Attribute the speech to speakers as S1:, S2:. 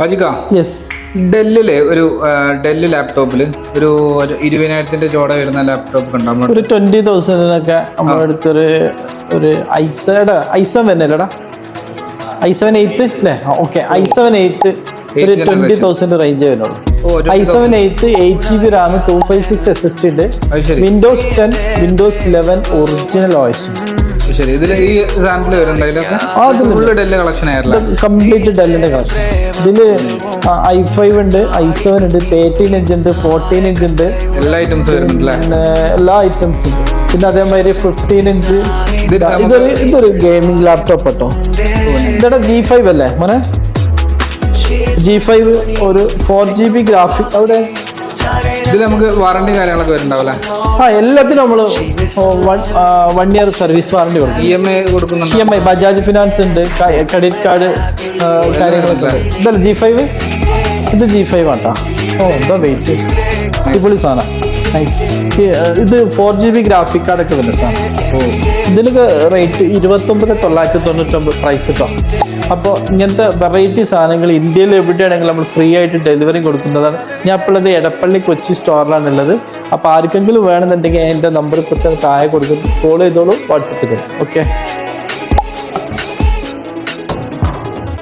S1: വാജിക്ക
S2: yes
S1: ഡെല്ലിലെ ഒരു Dell ലാപ്ടോപ്പിൽ ഒരു 20,000 ചോട വരുന്ന ലാപ്ടോപ്പ് ഉണ്ടാവും.
S2: ഒരു 20,000 നമ്മുടെ അടുത്തൊരു ഒരു i7 വരുന്നില്ലടാ, i7 8 അല്ലേ? ഓക്കെ, i7 8 ഒരു 20,000 റേഞ്ച് വരുന്നുള്ളൂ. i7 8 8GB റാം, 256 SSD ഉണ്ട്. Windows 10 Windows 11 original OS.
S1: ശരി, ഇതിൽ ഈ സാമ്പിൾ വരുന്നുണ്ട് ഡെല്ല് കളക്ഷൻ ആയിരുന്നു,
S2: കംപ്ലീറ്റ് ഡെല്ലിന്റെ കളക്ഷൻ. ഇതില് i5 ഉണ്ട്, i7 ഉണ്ട്, 18 ഇഞ്ച് ഉണ്ട്, 14 ഇഞ്ച് ഉണ്ട്,
S1: എല്ലാ ഐറ്റംസും വരുന്നുണ്ടല്ലേ?
S2: എല്ലാ ഐറ്റംസും ഉണ്ട്. പിന്നെ അതേമാതിരി 15 ഇഞ്ച്. ഇതൊരു ഗെയിമിംഗ് ലാപ്ടോപ്പ് കേട്ടോ. ഇതടാ G5 അല്ലേ മോനെ? G5 ഒരു 4GB ഗ്രാഫിക്. അവിടെ
S1: ഇതിൽ നമുക്ക് വാറണ്ടി കാര്യങ്ങളൊക്കെ വരുന്നുണ്ടാവല്ലേ?
S2: എല്ലാത്തിനും നമ്മള് 1 year സർവീസ് വാറണ്ടി കൊടുക്കും.
S1: EMI കൊടുക്കുന്നുണ്ട്.
S2: EMI ബജാജ് ഫിനാൻസ് ഉണ്ട്, ക്രെഡിറ്റ് കാർഡ് കാര്യങ്ങളൊക്കെ. ഇതല്ല G5, ഇത് G5 ആട്ടാ. എന്താ വെയിറ്റ്, അടിപൊളി സാധനം, നൈസ്. ഇത് 4GB ഗ്രാഫിക് കാർഡൊക്കെ വരുന്ന സാധനം. ഇതിനൊക്കെ റേറ്റ് 29,999 പ്രൈസ് കേട്ടോ. അപ്പോൾ ഇങ്ങനത്തെ വെറൈറ്റി സാധനങ്ങൾ ഇന്ത്യയിൽ എവിടെയാണെങ്കിലും നമ്മൾ ഫ്രീ ആയിട്ട് ഡെലിവറി കൊടുക്കുന്നതാണ്. ഞാൻ ഇപ്പോൾ ഉള്ളത് എടപ്പള്ളി കൊച്ചി സ്റ്റോറിലാണ് ഉള്ളത്. അപ്പോൾ ആർക്കെങ്കിലും വേണമെന്നുണ്ടെങ്കിൽ എൻ്റെ നമ്പർ ഇപ്പോൾ താഴെ കൊടുക്കും, കോൾ ചെയ്തോളൂ, വാട്സപ്പ് ചെയ്തോളൂ. ഓക്കെ.